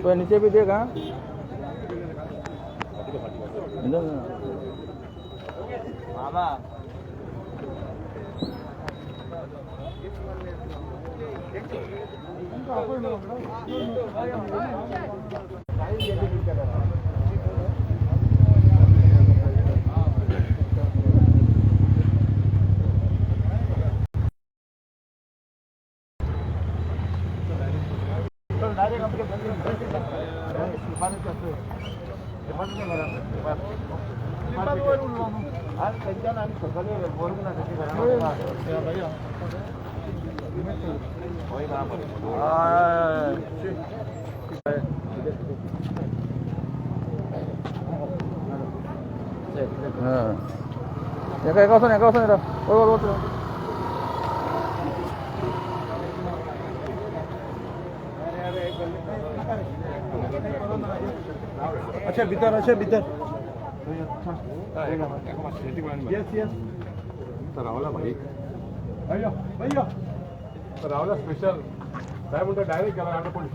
तो नीचे भी देगा मामा एका वाजता अच्छा भीतर रावला भाई भैया रावला स्पेशल काय म्हणतो डायरेक्ट केला आता पण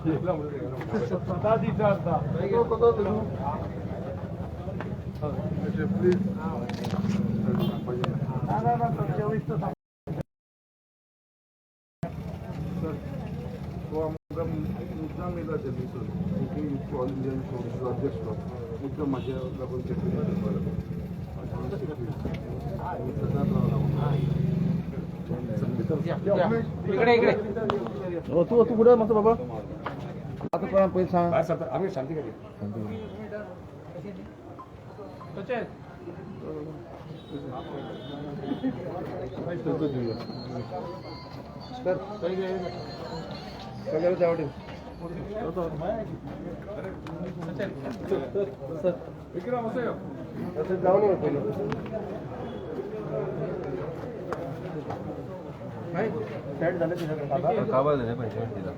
स्वतः दिसा असता प्लीज मुद्दाम मेला त्यांनी सर ऑल इंडियन शोचा अध्यक्ष मुद्दाम माझ्या लागून इकडे तू पुढे मस्त बाबा आता कोणा पैसे सांग आम्ही शांती करी विक्रम असं जाऊन सेट झालं तिथं काबा झाले पाहिजे तिला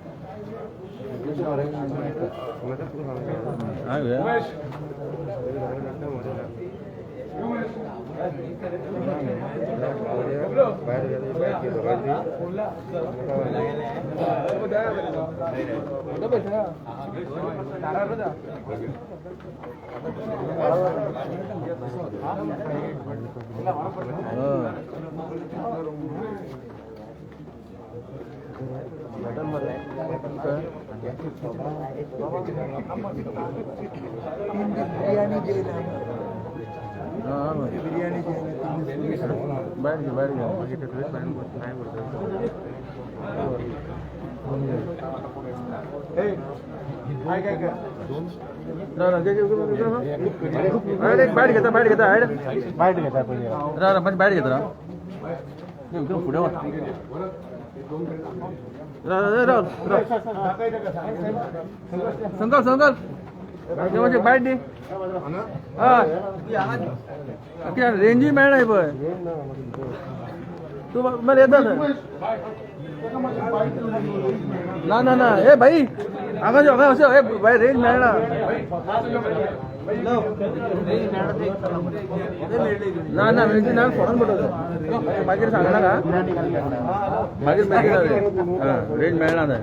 बिर्याणी बैठ पुढे संकल म्हणजे बाईट दे हा रेंज ही मिळणार पण तू मला येत ना ए भाई आगा जो ए भाई रेंज मिळणार ना म्हणजे ना फोन पडतो मागीर सांगणार का मागीर रेंज मिळणार आहे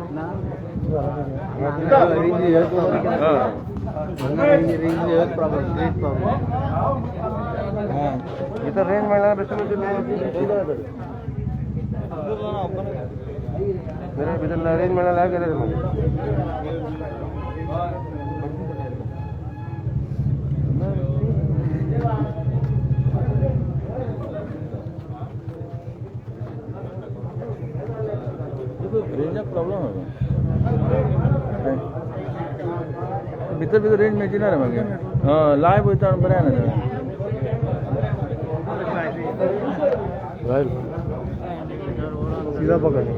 इथं रेंज मिळणार रेंज मिळायला गेलं रेंज प्रॉब्लेम होता भितर रेंज मेळची ना रे मागीर लायव्ह वयता बरें ना सीधा पकड़ने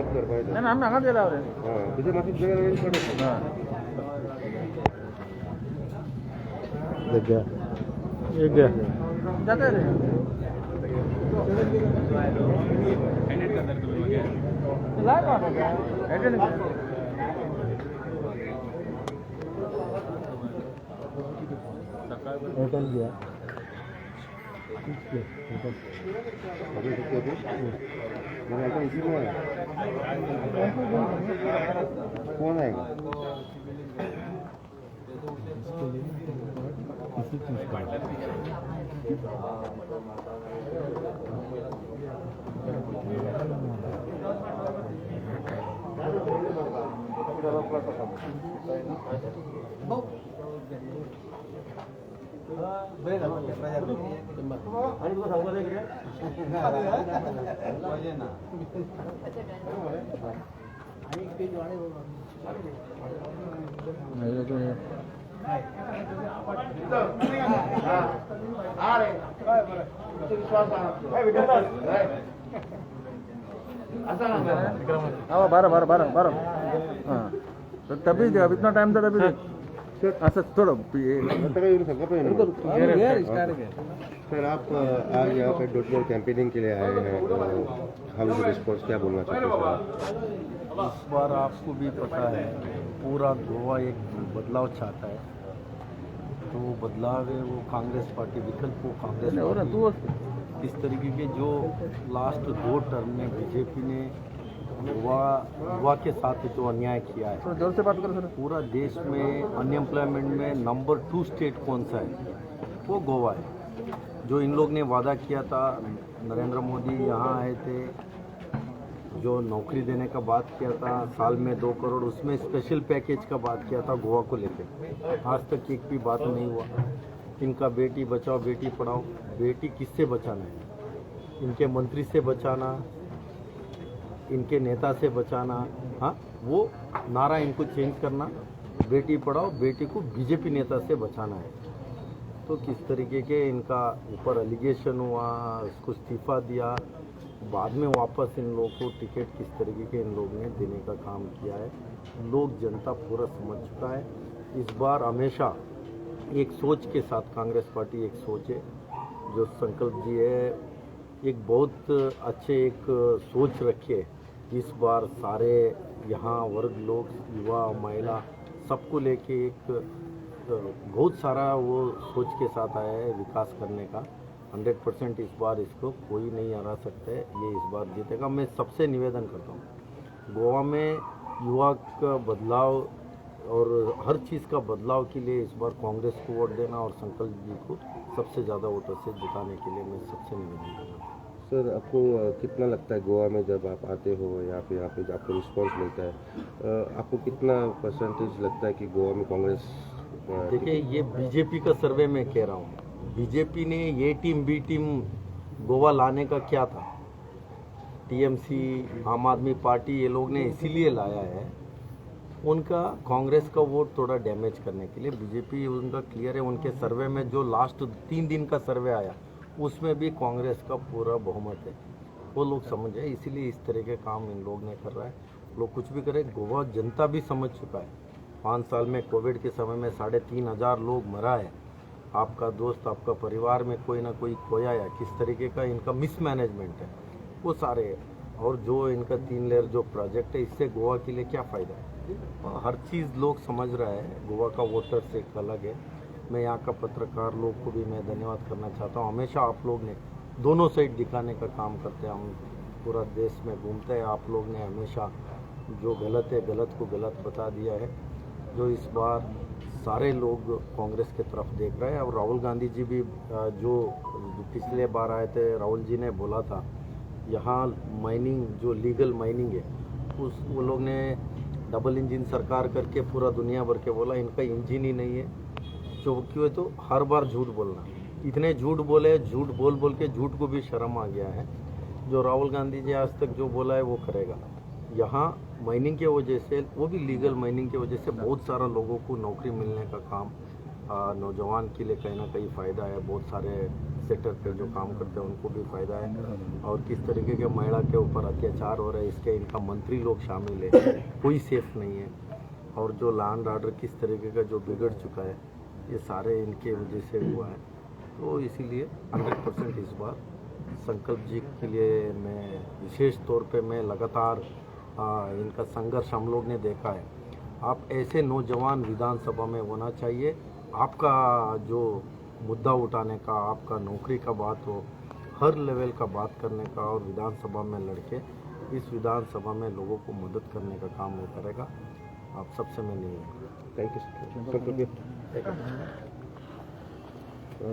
कर पाए ना आम्ही हांगाच गेला रे हाँ इधर माफी जगह रेंज पड़े हां देख गया एक गया जाते रे लाइव आ गया एटेंड एयरटेल गया मैंने इसी में आया कौन आएगा बारह हाँ तो तभी दे अब इतना टाइम था तभी अच्छा थोड़ा सर आप आज यहाँ पे डोर कैंपेनिंग के लिए आए हैं हाउ इज रिस्पॉन्स क्या बोलना चाहते हैं इस बार आपको भी पता है पूरा गोवा एक बदलाव चाहता है तो वो बदलाव है वो कांग्रेस पार्टी विकल्प वो कांग्रेस हो रहा तू इस तरीके के जो लास्ट 2 टर्म में बीजेपी ने गोवा के साथ जो अन्याय किया है थोड़ा जोर से बात करो सर पूरा देश में अनएम्प्लॉयमेंट में नंबर 2 स्टेट कौन सा है वो गोवा है जो इन लोग ने वादा किया था नरेंद्र मोदी यहाँ आए थे जो नौकरी देने का बात किया था साल में 2 करोड़ उसमें स्पेशल पैकेज का बात किया था गोवा को लेकर आज तक एक भी बात नहीं हुआ इनका बेटी बचाओ बेटी पढ़ाओ बेटी किससे बचाना है इनके मंत्री से बचाना इनके नेता से बचाना हाँ वो नारा इनको चेंज करना बेटी पढ़ाओ बेटी को बीजेपी नेता से बचाना है तो किस तरीके के इनका ऊपर एलिगेशन हुआ उसको इस्तीफा दिया बाद में वापस इन लोगों को टिकट किस तरीके के इन लोगों ने देने का काम किया है लोग जनता पूरा समझ चुका है इस बार हमेशा एक सोच के साथ कांग्रेस पार्टी एक सोच है जो संकल्प जी है एक बहुत अच्छे एक सोच रखे इस बार सारे यहाँ वर्ग लोग युवा महिला सबको लेके एक बहुत सारा वो सोच के साथ आया है विकास करने का 100% इस बार इसको कोई नहीं हरा सकता है ये इस बार जीतेगा मैं सबसे निवेदन करता हूँ गोवा में युवा का बदलाव और हर चीज़ का बदलाव के लिए इस बार कांग्रेस को वोट देना और संकल्प जी को सबसे ज़्यादा वोटों से जिताने के लिए मैं सबसे निवेदन करता हूँ सर आपको कितना लगता है गोवा में जब आप आते हो या फिर यहाँ पे आपको रिस्पांस मिलता है आपको कितना परसेंटेज लगता है कि गोवा में कांग्रेस देखिए ये बीजेपी का सर्वे मैं कह रहा हूँ बीजेपी ने ये टीम बी टीम गोवा लाने का क्या था टीएमसी आम आदमी पार्टी ये लोग ने इसीलिए लाया है उनका कांग्रेस का वोट थोड़ा डैमेज करने के लिए बीजेपी उनका क्लियर है उनके सर्वे में जो लास्ट 3 दिन का सर्वे आया उसमें भी कांग्रेस का पूरा बहुमत है वो लोग समझे इसीलिए इस तरह के काम इन लोग ने कर रहा है लोग कुछ भी करें गोवा जनता भी समझ चुका है 5 साल में कोविड के समय में 3,500 लोग मरा है आपका दोस्त आपका परिवार में कोई ना कोई खोया है किस तरीके का इनका मिसमैनेजमेंट है वो सारे है और जो इनका 3 लेयर जो प्रोजेक्ट है इससे गोवा के लिए क्या फ़ायदा है हर चीज़ लोग समझ रहा है गोवा का वोटर से एक अलग है मैं यहाँ का पत्रकार लोग को भी मैं धन्यवाद करना चाहता हूँ हमेशा आप लोग ने दोनों साइड दिखाने का काम करते हैं हम पूरा देश में घूमते हैं आप लोग ने हमेशा जो गलत है गलत को गलत बता दिया है जो इस बार सारे लोग कांग्रेस की तरफ देख रहे हैं और राहुल गांधी जी भी जो पिछले बार आए थे राहुल जी ने बोला था यहाँ माइनिंग जो लीगल माइनिंग है वो लोग ने डबल इंजन सरकार करके पूरा दुनिया भर के बोला इनका इंजन ही नहीं है जो क्यों है तो हर बार झूठ बोलना इतने झूठ बोले झूठ बोल के झूठ को भी शर्म आ गया है जो राहुल गांधी जी आज तक जो बोला है वो करेगा यहाँ माइनिंग की वजह से, वो भी लीगल माइनिंग की वजह से बहुत सारा लोगों को नौकरी मिलने का काम, नौजवान के लिए कहीं ना कहीं फ़ायदा है। बहुत सारे सेक्टर पे जो काम करते हैं उनको भी फ़ायदा है। और किस तरीके के महिला के ऊपर अत्याचार हो रहे हैं, इसके इनका मंत्री लोग शामिल है, कोई सेफ नहीं है। और जो लैंड ऑर्डर किस तरीके का जो बिगड़ चुका है, ये सारे इनके वजह से हुआ है। तो इसीलिए 100% इस बार संकल्प जी के लिए मैं विशेष तौर पे मैं लगातार इनका संघर्ष हम लोग ने देखा है। आप ऐसे नौजवान विधानसभा में होना चाहिए। आपका जो मुद्दा उठाने का, आपका नौकरी का बात हो, हर लेवल का बात करने का, और विधानसभा में लड़के इस विधानसभा में लोगों को मदद करने का काम वो करेगा। आप सबसे मैं नहीं थँक्यू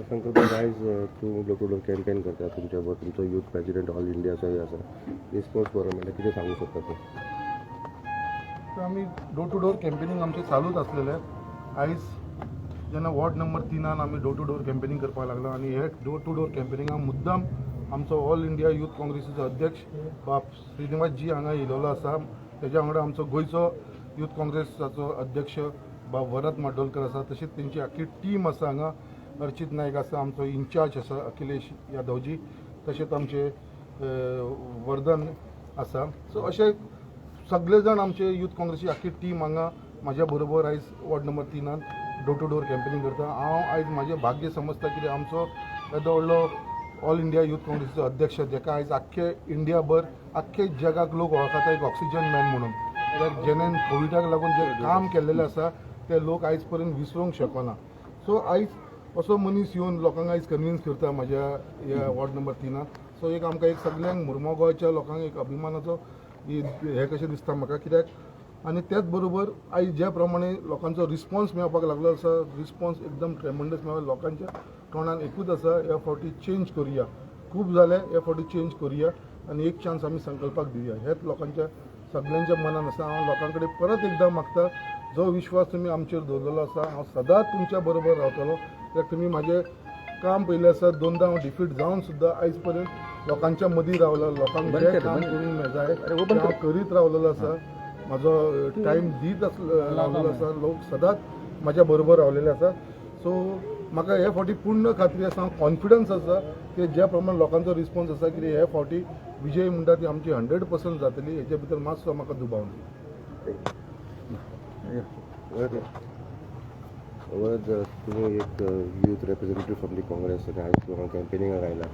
संकल्प आयज तूं डोर टू डोर कॅम्पेन करता तुमच्या तुमचो यूथ प्रेसिडेंट ऑल इंडियाचोय आसा रिस्पॉन्स बरो मेळटा कितें सांगू शकता तूं तर आम्ही डोर टू डोर कॅम्पेनिंग आमचे चालूच असलेले आयज जेन्ना वॉर्ड नंबर 3 आम्ही डोर टू डोर कॅम्पेनिंग करपाक लागलो आणि हे डोर टू डोर कॅम्पेनिंगाक मुद्दाम आमचो ऑल इंडिया यूथ काँग्रेसीचो अध्यक्ष बाब श्रीनिवास जी हांगा येयलेलो आसा। तेज्या वांगडा आमचो गोंयचो यूथ काँग्रेसाचो अध्यक्ष बाब वरद माडोलकर आसा, तशीच तेंची आख्खी टीम आसा हांगा। अर्चित नायक आसा, आमचो इंचार्ज आसा अखिलेश यादवजी, तशेंच आमचे वर्धन आसा। सो अशे सगळे जाण आमचे यूथ काँग्रेसची आख्खी टीम हांगा म्हाज्या बरोबर आयज ward number 3 door to door campaigning करता। हांव आयज म्हाजें भाग्य समजता कित्याक आमचो येदो व्हडलो ऑल इंडिया यूथ काँग्रेसीचो अध्यक्ष, जेका आयज आख्खे इंडियाभर आख्खे जगाक लोक वळखता एक ऑक्सिजन मॅन म्हणून। कित्याक जेणेन कोविडाक लागून जे काम केल्लेलें आसा ते लोक आयज पर्यंत विसरूंक शकना। सो आयज असो मनीस येवन लोकांक आयज कन्विन्स करता म्हाज्या ह्या वॉर्ड नंबर 3। सो एक आमकां एक सगळ्यांक मुर्मो गोंयच्या लोकांक एक अभिमानाचो हे कशें दिसता म्हाका, कित्याक आनी त्याच बरोबर आयज ज्या प्रमाणे लोकांचो रिस्पॉन्स मेळपाक लागलो आसा, रिस्पॉन्स एकदम ट्रेमंडस मेळ्ळा। लोकांच्या तोंडान एकूच आसा, ह्या फावटी चेंज करुया, खूब जालें, ह्या फावटी चेंज करुया आनी एक चान्स आमी संकल्पाक दिवया, हेच लोकांच्या सगळ्यांच्या मनान आसा। हांव लोकां कडेन परत एकदां मागता, जो विश्वास तुमी आमचेर दवरलेलो आसा, हांव सदांच तुमच्या बरोबर रावतलो। कित्याक तुमी म्हाजें काम पयलें आसा, 2दा हांव डिफीट जावन सुद्दां आयज पर्यंत लोकांच्या मदीं रावलो, लोकांक जें काम करूंक जाय तें हांव करीत रावलेलो आसा। म्हाजो टायम दीत रावलेलो आसा, लोक सदांच म्हाज्या बरोबर रावलेले आसा। सो म्हाका हे फावटी पूर्ण खात्री आसा, हांव कॉन्फिडन्स आसा की ज्या प्रमाणे लोकांचो रिस्पॉन्स आसा की हे फावटी विजय म्हणटा ती आमची 100% जातली, हेचे भितर मातसो म्हाका दुबाव ना। वरद तुम्ही एक youth representative from the Congress आणि आज तुम्हाला कॅम्पेनिंगाक आयला,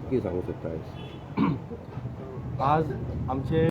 कितें सांगू शकता आयज आज आमचे